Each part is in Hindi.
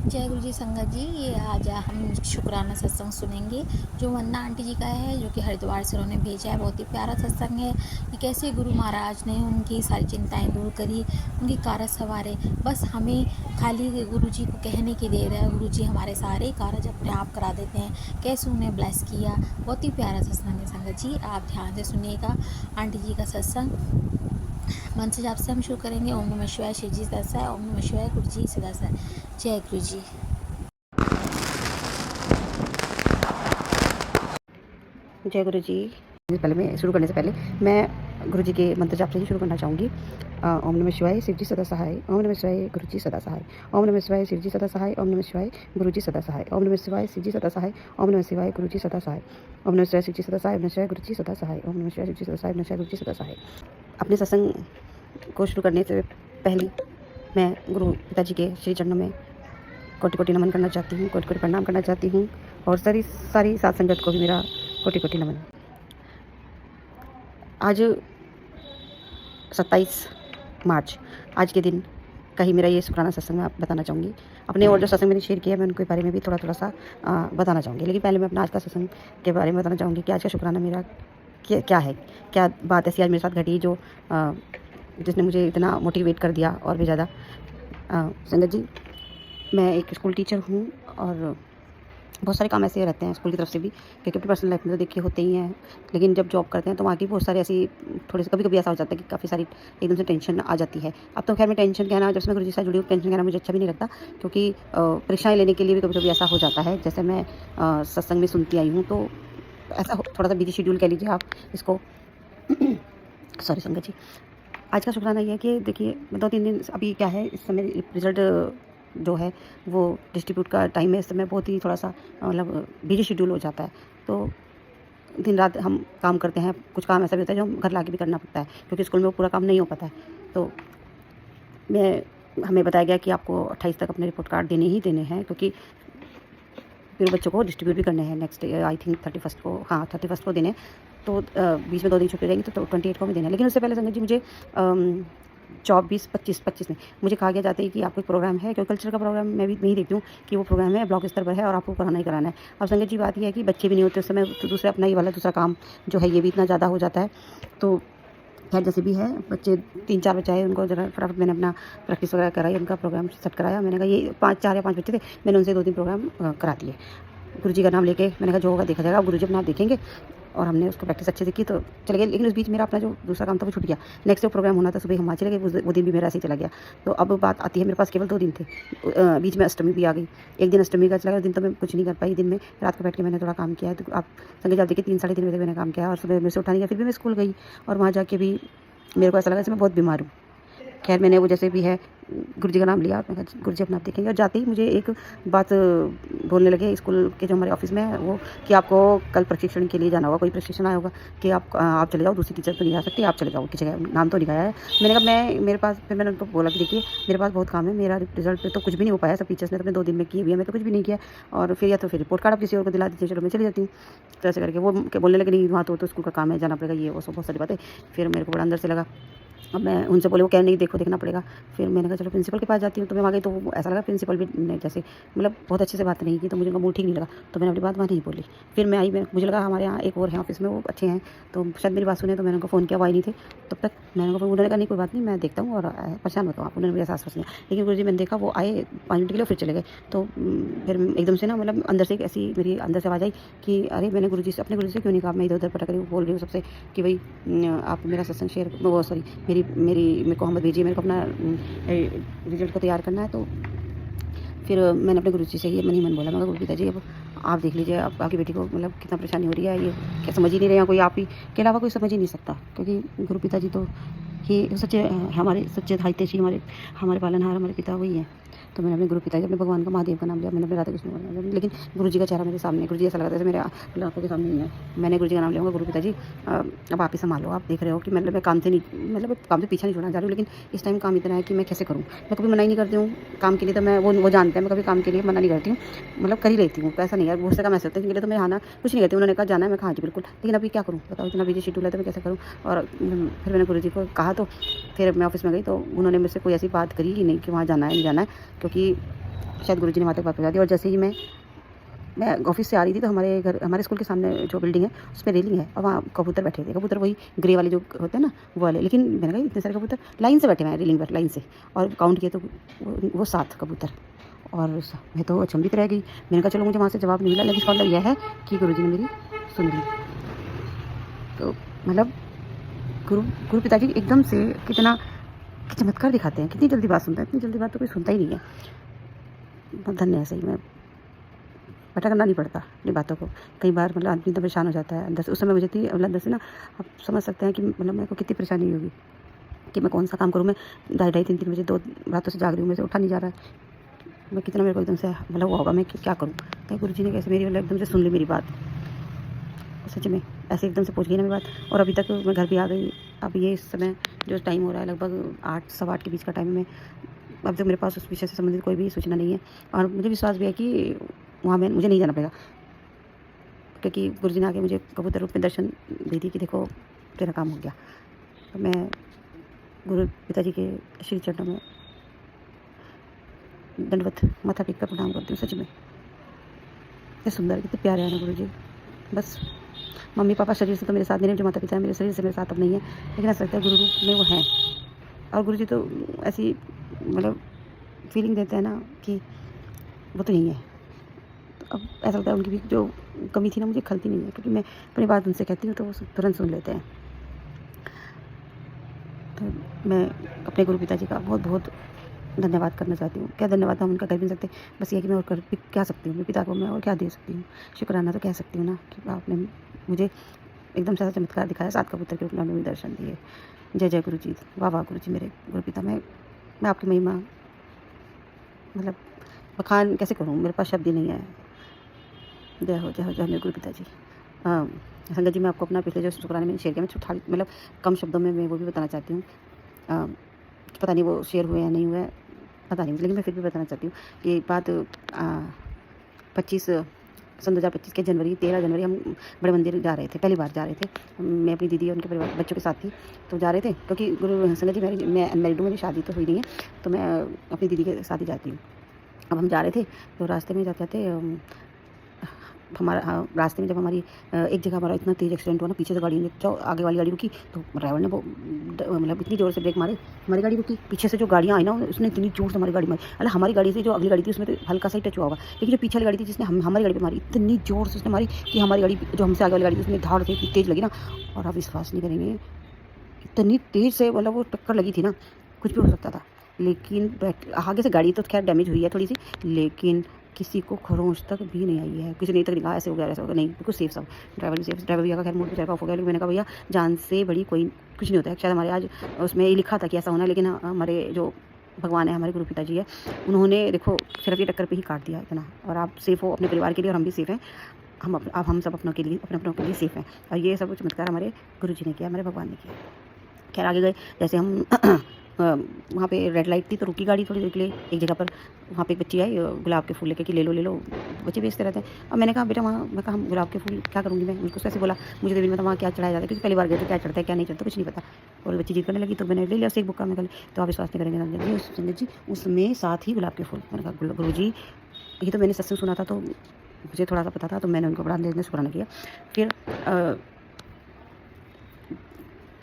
जय गुरु जी संगत जी। ये आज हम शुक्राना सत्संग सुनेंगे जो वंदना आंटी जी का है, जो कि हरिद्वार से उन्होंने भेजा है। बहुत ही प्यारा सत्संग है कि कैसे गुरु महाराज ने उनकी सारी चिंताएं दूर करी, उनकी कारज संवारे। बस हमें खाली गुरु जी को कहने की देर है। गुरु जी हमारे सारे कारज अपने आप करा देते हैं। कैसे उन्हें ब्लेस किया, बहुत ही प्यारा सत्संग है संगत जी। आप ध्यान से सुनिएगा आंटी जी का सत्संग। मन से जाप से हम शुरू करेंगे। ओम नमः शिवाय, शिव जी सदा सहाय। ओम नमः शिवाय, गुरु जी सदा सहाय। जय गुरु जी। जय गुरु जी। पहले मैं शुरू करने से पहले मैं गुरु जी के मंत्र जाप से ही शुरू करना चाहूँगी। ओम नमः शिवाय, शिव जी सदा सहाय। ओम नमः शिवाय, गुरु जी सदा सहाय। ओम नमः शिवाय, शिव जी सदा सहाय। ओम नमः शिवाय, गुरु जी सदा सहाय। ओम नमः शिवाय, शिव जी सदा सहाय। ओम नमः शिवाय, गुरु जी सदा सहाय। ओम नमः शिवाय, शिव जी सदा सहाय। ओम नमः शिवाय, गुरु जी सदा सहाय। ओम नमः शिवाय, शिव जी सदा सहाय। ओम नमः शिवाय, गुरु जी सदा सहाय। अपने सत्संग को शुरू करने से पहले मैं गुरु पिताजी के श्री चरणों में कोटि कोटि नमन करना चाहती हूँ, कोटि कोटि प्रणाम करना चाहती हूँ, और सारी सात संगत को भी मेरा कोटि कोटि नमन। आज 27 मार्च, आज के दिन का ही मेरा ये शुक्राना सत्संग मैं बताना चाहूँगी। अपने और जो सत्संग मैंने शेयर किया है मैं उनके बारे में भी थोड़ा सा बताना चाहूँगी। लेकिन पहले मैं अपना आज का सत्संग के बारे में बताना चाहूँगी कि आज का शुक्राना मेरा क्या है, क्या बात ऐसी आज मेरे साथ घटी जो जिसने मुझे इतना मोटिवेट कर दिया और भी ज़्यादा। संगत जी, मैं एक स्कूल टीचर हूँ और बहुत सारे काम ऐसे रहते हैं स्कूल की तरफ से भी, क्योंकि अपनी पर्सनल लाइफ में तो देखिए होते ही हैं। लेकिन जब जॉब करते हैं तो वहाँ की बहुत सारी ऐसी थोड़ी सी कभी ऐसा हो जाता है कि काफ़ी सारी एकदम से टेंशन आ जाती है। अब तो खैर मैं टेंशन कहना, जब से मैं गुरु जी से जुड़ी हूँ, टेंशन कहना मुझे अच्छा भी नहीं लगता, क्योंकि परीक्षाएँ लेने के लिए भी कभी ऐसा हो जाता है। जैसे मैं सत्संग में सुनती आई हूँ, तो ऐसा थोड़ा सा बिजी शेड्यूल कह लीजिए आप इसको। सॉरी संगत जी। आज का शुक्राना ये है कि देखिए 2-3 दिन अभी क्या है, इस समय रिज़ल्ट जो है वो डिस्ट्रीब्यूट का टाइम है। इस समय बहुत ही थोड़ा सा मतलब बिजी शेड्यूल हो जाता है, तो दिन रात हम काम करते हैं। कुछ काम ऐसा भी होता है जो हम घर लाके भी करना पड़ता है, क्योंकि स्कूल में वो पूरा काम नहीं हो पाता है। तो हमें बताया गया कि आपको 28 तक अपने रिपोर्ट कार्ड देने ही देने हैं, क्योंकि फिर बच्चों को डिस्ट्रीब्यूट भी करने हैं नेक्स्ट आई थिंक 31 को। हाँ, 31 को देने। तो बीच में 2 दिन छुट्टी रहेंगी, तो 28 को भी देना है। लेकिन उससे पहले संगत जी मुझे 24-25 में मुझे कहा गया जाता है कि आपको एक प्रोग्राम है, क्योंकि कल्चर का प्रोग्राम मैं भी नहीं देखती हूँ कि वो प्रोग्राम है, ब्लॉक स्तर पर है और आपको कराना ही कराना है। अब संगत जी बात ये है कि बच्चे भी नहीं होते उस समय, तो दूसरा अपना ही वाला दूसरा काम जो है ये भी इतना ज़्यादा हो जाता है। तो खैर जैसे भी है, बच्चे 3-4 बच्चे आए, उनको ज़रा फटाफट मैंने अपना प्रैक्टिस वगैरह कराई, उनका प्रोग्राम सेट कराया। मैंने कहा ये 4 या 5 बच्चे थे, मैंने उनसे 2-3 प्रोग्राम करा दिए। गुरु जी का नाम लेके मैंने कहा जो होगा देखा जाएगा, अब गुरु जी अपना आप देखेंगे। और हमने उसको प्रैक्टिस अच्छे से की तो चले गए। लेकिन उस बीच मेरा अपना जो दूसरा काम था वो छूट गया। नेक्स्ट जो प्रोग्राम होना था सुबह हम वहाँ चले गए, वो दिन भी मेरा ऐसे ही चला गया। तो अब बात आती है, मेरे पास केवल 2 दिन थे। बीच में अष्टमी भी आ गई। एक दिन अष्टमी का चला गया, दिन तो मैं कुछ नहीं कर पाई। दिन में रात को बैठ के मैंने थोड़ा काम किया है। तो आप संगत जी देखिए 3-3:30 बजे मैंने काम किया और सुबह मेरे से उठा नहीं गया। फिर भी मैं स्कूल गई और वहाँ जाके भी मेरे को ऐसा लगा जैसे मैं बहुत बीमार हूँ। खैर मैंने वो जैसे भी है गुरु जी का नाम लिया और मैं कहा गुरु जी अपना आप देखेंगे। और जाते ही मुझे एक बात बोलने लगे स्कूल के जो हमारे ऑफिस में है वो, कि आपको कल प्रशिक्षण के लिए जाना होगा, कोई प्रशिक्षण आया होगा, कि आप चले जाओ, दूसरी टीचर तो नहीं जा सकती, आप चले जाओ, किसी जगह नाम तो नहीं आया है। मैंने कहा मेरे पास, फिर मैंने उनको बोला कि देखिए मेरे पास बहुत काम है, मेरा रिजल्ट पे तो कुछ भी नहीं हो पाया, सब टीचर्स ने तो अपने 2 दिन में किए भी है, मैं तो कुछ भी नहीं किया। और फिर या तो फिर रिपोर्ट कार्ड आप किसी और को दिला दीजिए, चलो मैं चली जाती हूँ। तो ऐसे करके वो बोलने लगे नहीं वहाँ तो स्कूल का काम है, जाना पड़ेगा, ये वो सब बहुत सारी बातें। फिर मेरे को बड़ा अंदर से लगा। अब मैं उनसे बोले, वो कह नहीं देखना पड़ेगा। फिर मैंने कहा चलो प्रिंसिपल के पास जाती हूँ। तो मैं वहाँ गई तो ऐसा लगा प्रिंसिपल भी जैसे मतलब बहुत अच्छे से बात नहीं की, तो मुझे उनका मूड ठीक नहीं लगा। तो मैंने अपनी बात वहाँ नहीं बोली। फिर मैं आई, मुझे लगा हमारे यहाँ एक और है ऑफिस में, वो अच्छे हैं, तो शायद मेरी बात सुने। तो मैंने उनको फ़ोन किया, वो आई नहीं थे। तब तक मैंने उन्होंने कहा नहीं कोई बात नहीं, मैं देखता हूँ और परेशान होता हूँ आप। उन्होंने मुझे एहसास नहीं। लेकिन गुरु जी मैंने देखा वो आए 5 मिनट के लिए फिर चले गए। तो फिर एकदम से ना मतलब अंदर से एक ऐसी मेरी अंदर से आवाज़ आई कि अरे मैंने गुरु जी से, अपने गुरु जी से क्यों नहीं कहा। मैं इधर उधर पटक रही हूँ, बोल रही हूँ सबसे कि भाई आप मेरा सत्संग शेयर, वो सॉरी मेरे को मत भेजिए, मेरे को अपना रिजल्ट को तैयार करना है। तो फिर मैंने अपने गुरु जी से ये मन ही मन बोला, मैं गुरु पिताजी अब आप देख लीजिए, आपकी बेटी को मतलब कितना परेशानी हो रही है, ये क्या समझ ही नहीं रहे हैं, कोई आप ही के अलावा कोई समझ ही नहीं सकता। क्योंकि गुरु पिताजी तो ये सच्चे हमारे सच्चे हितैषी, हमारे पालनहार, हमारे पिता वही हैं। तो मैंने अपने गुरु पिताजी, अपने भगवान का, महादेव का नाम लिया, मैंने अपने राधा कृष्ण का नाम लिया। लेकिन गुरु जी का चेहरा मेरे सामने, गुरु जी ऐसा लगा जैसे मेरे आंखों के सामने नहीं है। मैंने गुरु जी का नाम लिया, गुरु पिताजी अब आप ही संभालो। आप देख रहे हो कि मतलब मैं काम से पीछा नहीं छोड़ना चाह रही हूँ, लेकिन इस टाइम काम इतना है कि मैं कैसे करूँ। मैं कभी मना ही नहीं करती हूँ काम के लिए, तो मैं वो जानते हैं मैं कभी काम के लिए मना नहीं करती हूँ, मतलब कर ही लेती हूँ। तो ऐसा नहीं है, बहुत से काम ऐसे होते हैं जिनके लिए तो मैं आना कुछ नहीं कहती। उन्होंने कहा जाना है, मैं कहा जी बिल्कुल। लेकिन अभी क्या करूँ बताओ, इतना बिजी शेड्यूल है तो मैं कैसे करूँ। और फिर मैंने गुरु जी को कहा, तो फिर मैं ऑफिस में गई तो उन्होंने मुझसे कोई ऐसी बात करी ही नहीं कि वहाँ जाना है नहीं जाना है, क्योंकि शायद गुरुजी ने वहाँ तक बात पहुँचा दी। और जैसे ही मैं ऑफिस से आ रही थी तो हमारे स्कूल के सामने जो बिल्डिंग है उस पर रेलिंग है और वहाँ कबूतर बैठे थे। कबूतर वही ग्रे वाले जो होते हैं ना वो वाले, लेकिन मैंने कहा इतने सारे कबूतर लाइन से बैठे हुए हैं रेलिंग पर, लाइन से, और काउंट किए तो वो 7 कबूतर। और मैं तो अचंभित रह गई। मैंने कहा चलो मुझे वहाँ से जवाब नहीं मिला, लेकिन इसका मतलब यह है कि गुरुजी ने मेरी सुन ली। तो मतलब गुरु पिताजी एकदम से कितना चमत्कार दिखाते हैं, कितनी जल्दी बात सुनता है। इतनी जल्दी बात तो कोई सुनता ही नहीं है। बहुत धन्य है सही में, पता करना नहीं पड़ता अपनी बातों को। कई बार मतलब आदमी तो परेशान हो जाता है अंदर से। उस समय मुझे थी मतलब अंदर से ना, आप समझ सकते हैं कि मतलब मेरे को कितनी परेशानी होगी कि मैं कौन सा काम करूँ। मैं 2:30-3 बजे 2 रातों से जाग रही हूँ, मेरे से उठा नहीं जा रहा है। मैं कितना मेरे को एकदम से मतलब हुआ होगा मैं क्या करूँ। तो गुरुजी ने कैसे मेरी मतलब एकदम से सुन ली मेरी बात, सच में ऐसे एकदम से पहुँच गई ना मेरी बात। और अभी तक मैं घर भी आ गई। अब ये इस समय जो टाइम हो रहा है लगभग 8 सवा 8 के बीच का टाइम में, अब तक मेरे पास उस विषय से संबंधित कोई भी सूचना नहीं है। और मुझे विश्वास भी है कि वहाँ मुझे नहीं जाना पड़ेगा, क्योंकि गुरुजी ने आके मुझे कबूतर रूप में दर्शन दे दी कि देखो तेरा काम हो गया। तो मैं गुरु पिताजी के श्री चरणों में दंडवत माथा टेक कर प्रणाम करती हूँ। सच में कितने सुंदर, कितने प्यारे हैं ना गुरुजी। बस मम्मी पापा शरीर से तो मेरे साथ नहीं है, जो माता पिता है मेरे शरीर से मेरे साथ अब नहीं है, लेकिन ऐसा लगता है गुरु रूप में वो हैं। और गुरुजी तो ऐसी मतलब फीलिंग देते हैं ना कि वो तो नहीं है। तो अब ऐसा लगता है उनकी भी जो कमी थी ना मुझे खलती नहीं है, क्योंकि मैं अपनी बात उनसे कहती हूँ तो वो तुरंत सुन लेते हैं। तो मैं अपने गुरु पिताजी का बहुत बहुत धन्यवाद करना चाहती हूँ। क्या धन्यवाद हम उनका कर भी नहीं सकते, बस ये कि मैं और कर भी क्या सकती हूँ। मेरे पिता को मैं और क्या दे सकती हूँ। शुक्राना तो कह सकती हूँ ना कि आपने मुझे एकदम से ऐसा चमत्कार दिखाया, 7 कबूतर के रूप में मुझे दर्शन दिए। जय जय गुरु जी, वाह वाह गुरु जी मेरे गुरु पिता। मैं आपकी महिमा मतलब बखान कैसे करूँ, मेरे पास शब्द ही नहीं है। जय हो जय हो जय मेरे गुरु पिताजी। संगत जी, मैं आपको अपना पिछले जो शुक्राने मैंने शेयर किया, मैं मतलब कम शब्दों में मैं वो भी बताना चाहती हूँ। पता नहीं वो शेयर हुए या नहीं हुए, पता नहीं, लेकिन मैं फिर भी बताना चाहती हूँ कि बात 2025 के जनवरी 13 जनवरी हम बड़े मंदिर जा रहे थे, पहली बार जा रहे थे। मैं अपनी दीदी और उनके परिवार बच्चों के साथ थी, तो जा रहे थे क्योंकि गुरु संगत जी मैं अनमैरिड हूँ, मेरी शादी तो हुई नहीं है, तो मैं अपनी दीदी के साथ ही जाती हूँ। अब हम जा रहे थे तो रास्ते में जाते रास्ते में जब हमारी एक जगह हमारा इतना तेज़ एक्सीडेंट हुआ ना, पीछे से गाड़ी ने जो आगे वाली गाड़ी रुकी तो ड्राइवर ने वो मतलब इतनी ज़ोर से ब्रेक मारे, हमारी गाड़ी रुकी। पीछे से जो गाड़ियाँ आई ना उसने इतनी ज़ोर से हमारी गाड़ी मारी। अरे हमारी गाड़ी से जो अगली गाड़ी थी उसमें तो हल्का सा ही टच हुआ होगा, लेकिन जो पीछे वाली गाड़ी थी जिसने हमारी गाड़ी पर मारी, इतनी ज़ोर से उसने मारी कि हमारी गाड़ी जो हमसे आगे वाली गाड़ी थी उसमें धाड़ से इतनी तेज़ लगी ना। और आप विश्वास नहीं करेंगे, इतनी तेज़ से मतलब वो टक्कर लगी थी ना, कुछ भी हो सकता था। लेकिन आगे से गाड़ी तो खैर डैमेज हुई है थोड़ी सी, लेकिन किसी को खरोंच तक भी नहीं आई है। किसी ने तक कहा ऐसे हो गया ऐसा हो गया, नहीं बिल्कुल सेफ सब। ड्राइवर भी सेफ, ड्राइवर भैया का खैर मोड पर ऑफ हो गया, लेकिन मैंने कहा भैया जान से बड़ी कोई कुछ नहीं होता है। शायद हमारे आज उसमें ये लिखा था कि ऐसा होना, लेकिन हमारे जो भगवान है, हमारे गुरु पिताजी है, उन्होंने देखो सिर्फ ये टक्कर पे ही काट दिया इतना। और आप सेफ हो अपने परिवार के लिए और हम भी सेफ हैं। हम सब अपनों के लिए के लिए सेफ हैं। और ये सब चमत्कार हमारे गुरु जी ने किया, हमारे भगवान ने किया। खैर आगे गए, जैसे हम वहाँ पे रेड लाइट थी तो रुकी गाड़ी थोड़ी देर के लिए एक जगह पर। वहाँ पे एक बच्ची आई गुलाब के फूल लेके कि ले लो, बच्चे बेचते रहते हैं। अब मैंने कहा बेटा मैं कहा हम गुलाब के फूल क्या करूँगी, मैं उनको कैसे बोला, मुझे देवी में वहाँ क्या चढ़ाया जाता है, क्योंकि पहली बार गए तो क्या चढ़ता है क्या नहीं चढ़ता कुछ नहीं पता। और बच्ची जिद करने लगी तो मैंने ले लिया उससे एक बुक्का में कल। तो आप विश्वास नहीं करेंगे संगत जी, उसमें 7 ही गुलाब के फूल। मैंने कहा गुरु जी ये तो मैंने सत्संग सुना था तो मुझे थोड़ा सा पता था, तो मैंने उनको बड़ा देने शुक्राना किया। फिर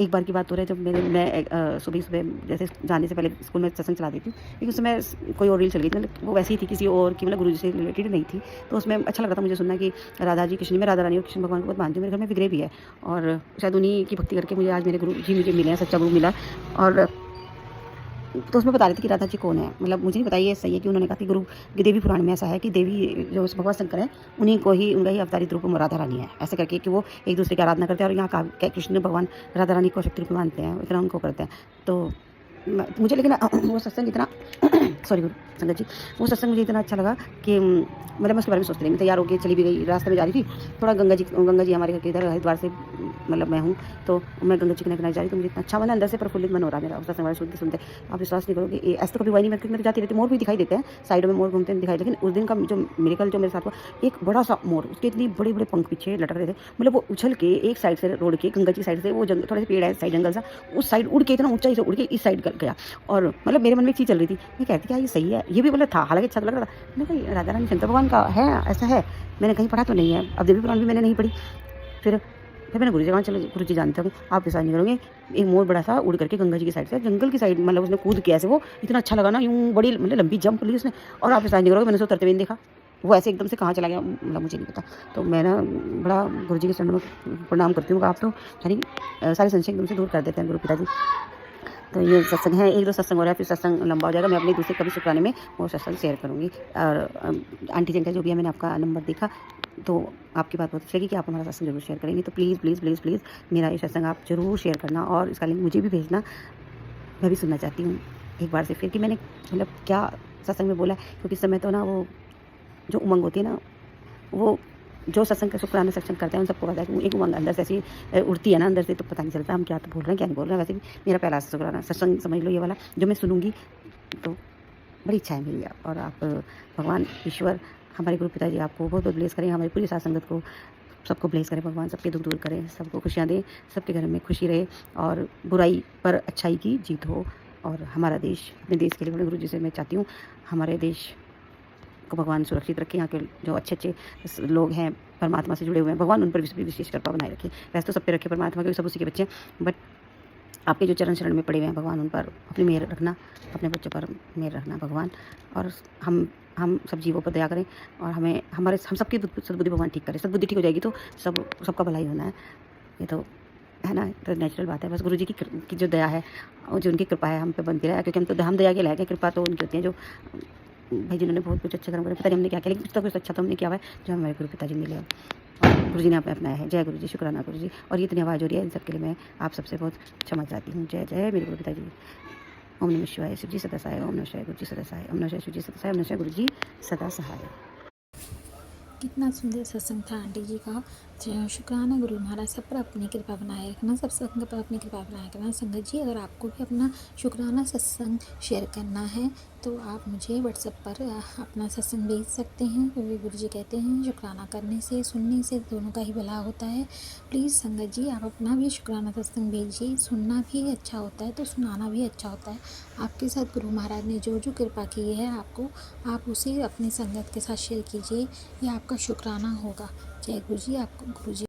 एक बार की बात हो रही है जब मैं सुबह जैसे जाने से पहले स्कूल में सत्संग चला देती हूँ, लेकिन उस समय कोई और रील चल गई थी, मतलब वो वैसी ही थी किसी और की, मतलब गुरुजी से रिलेटेड नहीं थी। तो उसमें अच्छा लग रहा था मुझे सुनना कि राधा जी कृष्ण में, राधा रानी और कृष्ण भगवान को बहुत मानती हूँ। मेरे घर में विग्रह भी है और शायद उन्हीं की भक्ति करके मुझे आज मेरे गुरु जी मुझे मिले हैं, सच्चा गुरु मिला। और तो उसमें बता रहे थे कि राधा जी कौन है, मतलब मुझे नहीं पता ये सही है कि उन्होंने कहा कि गुरु देवी पुराण में ऐसा है कि देवी जो भगवान शंकर है उन्हीं को ही उनका ही अवतारित रूप में राधा रानी है, ऐसे करके कि वो एक दूसरे की आराधना करते हैं। और यहाँ कृष्ण भगवान राधा रानी को शक्ति रूप में मानते हैं, इतना उनको करते हैं। तो मुझे लेकिन वो सत्संग इतना सॉरी गुरु संगत जी, वो सत्संग मुझे इतना अच्छा लगा कि मतलब मैं उसके बारे में सोचती रही। मैं तैयार होकर चली भी गई, रास्ते में जा रही थी थोड़ा गंगा जी हमारे घर के इधर हरिद्वार से मतलब मैं हूँ, तो मैं गंगा जी के किनारे जा रही, तो मुझे इतना अच्छा मन अंदर से प्रफुल्लित मन हो रहा मेरा सत्संग वाले सुनते। आप विश्वास नहीं करोगे, ऐसे तो कभी हुआ नहीं। मैं तो जाती रहती, मोर भी दिखाई देते हैं साइडों में, मोर घूमते हैं दिखाई, लेकिन उस दिन का जो मिरेकल जो मेरे साथ हुआ, एक बड़ा सा मोर, उसके इतनी बड़े बड़े पंख पीछे लटक रहे थे, मतलब वो उछल के एक साइड से रोड के गंगा जी साइड से, वो थोड़े से पेड़ है साइड जंगल सा, उस साइड उड़ के इतना ऊंचाई से उड़ के इस साइड गया। और मतलब मेरे मन में एक चीज़ चल रही थी, मैं कहती क्या ये सही है, ये भी बोला था, हालाँकि अच्छा तो लग रहा था। मैंने कहा राधा रानी शंकर भगवान का है, ऐसा है? मैंने कहीं पढ़ा तो नहीं है। अब देवी पुराण भी मैंने नहीं पढ़ी। फिर मैंने गुरुजी कहा चलो गुरुजी जानते होंगे, आप विश्वास नहीं करोगे, एक मोर बड़ा-सा उड़ करके गंगा जी की साइड से जंगल की साइड मतलब उसने कूद किया ऐसे वो, इतना अच्छा लगा ना यूँ बड़ी मतलब लंबी जंप ली उसने और आप विश्वास नहीं करोगे मैंने उसे उतरते हुए नहीं देखा। वो ऐसे एकदम से कहाँ चला गया मतलब मुझे नहीं पता। तो मैं ना बड़ा गुरुजी के चरणों में प्रणाम करती हूँ, आप तो यानी सारे संशय एकदम से दूर कर देते हैं गुरु पिताजी। तो ये सत्संग है, 1-2 सत्संग हो रहा है, फिर सत्संग लंबा हो जाएगा। मैं अपने दूसरे कभी शुक्राने में वो सत्संग शेयर करूँगी। और आंटी जी का जो भी है मैंने आपका नंबर देखा, तो आपकी बात बहुत अच्छी लगी कि आप हमारा सत्संग ज़रूर शेयर करेंगी। तो प्लीज़, प्लीज़, प्लीज़, प्लीज़ मेरा ये सत्संग आप ज़रूर शेयर करना और इसका लिंक मुझे भी भेजना। मैं भी सुनना चाहती हूँ एक बार से फिर कि मैंने मतलब क्या सत्संग में बोला है, क्योंकि इस समय तो ना वो जो उमंग होती है ना, वो जो सत्संग का शुक्राना सत्संग करते हैं उन सबको पता है कि एक उमंग अंदर से ऐसी उड़ती है ना अंदर से, तो पता नहीं चलता हम क्या तो बोल रहे हैं क्या नहीं बोल रहे हैं। वैसे भी मेरा पहला शुक्राना सत्संग समझ लो ये वाला जो मैं सुनूंगी, तो बड़ी इच्छा है मेरी। और आप भगवान ईश्वर हमारे गुरु पिताजी आपको बहुत बहुत ब्लेस करें, हमारी पूरी साथ संगत को सबको ब्लेस करें भगवान, सबके दुख दूर करें, सबको खुशियाँ दें, सबके घर में खुशी रहे और बुराई पर अच्छाई की जीत हो। और हमारा देश, अपने देश के लिए बड़े गुरु जी से मैं चाहती हूँ हमारे देश को भगवान सुरक्षित रखें। यहाँ के जो अच्छे लोग हैं परमात्मा से जुड़े हुए हैं, भगवान उन पर भी विशेष कृपा बनाए रखें। वैसे तो सब पे रखे परमात्मा, क्योंकि सब उसी के बच्चे हैं, बट आपके जो चरण शरण में पड़े हुए हैं भगवान उन पर अपनी मेहर रखना, अपने बच्चों पर मेहर रखना भगवान। और हम सब जीवों पर दया करें और हम सबकी सद्बुद्धि भगवान ठीक करें। सद्बुद्धि ठीक हो जाएगी तो सबका भला ही होना है। ये तो है ना, तो नेचुरल बात है। बस गुरु जी की जो दया है और जो उनकी कृपा है हम पे बनती रहे, क्योंकि हम दया के लायक हैं। कृपा तो उनकी होती है जो भाई जिन्होंने बहुत कुछ अच्छा कर्म करे, पता नहीं हमने क्या किया, लेकिन कुछ अच्छा तो हमने किया हुआ है जो हमारे गुरु पिताजी मिले और गुरु जी ने अपनाया है। जय गुरु जी, शुक्राना गुरु जी। और ये इतनी आवाज़ हो रही है इन सब के लिए मैं आप सबसे बहुत क्षमा चाहती हूँ। जय जय मेरे गुरु पिताजी। ओम नमः शिवाय, शिव जी सदा सहाय। ओम नमः शिवाय, गुरु जी सदा सहाय। ओम नमः शिवाय, शिव जी सदा सहाय। ओम नमः शिवाय, गुरु जी सदा सहाय। कितना सुंदर सत्संग था आंटी जी का। शुक्राना गुरु महाराज सब पर अपनी कृपा बनाए रखना, सब संग पर अपनी कृपा बनाए रखना। संगत जी अगर आपको भी अपना शुक्राना सत्संग शेयर करना है तो आप मुझे व्हाट्सएप पर अपना सत्संग भेज सकते हैं, क्योंकि गुरु जी कहते हैं शुक्राना करने से सुनने से दोनों का ही भला होता है। प्लीज़ संगत जी आप अपना भी शुक्राना सत्संग भेजिए। सुनना भी अच्छा होता है तो सुनाना भी अच्छा होता है। आपके साथ गुरु महाराज ने जो कृपा की है आपको, आप उसे अपनी संगत के साथ शेयर कीजिए, ये आपका शुक्राना होगा। जय गुरु जी। आपको गुरु जी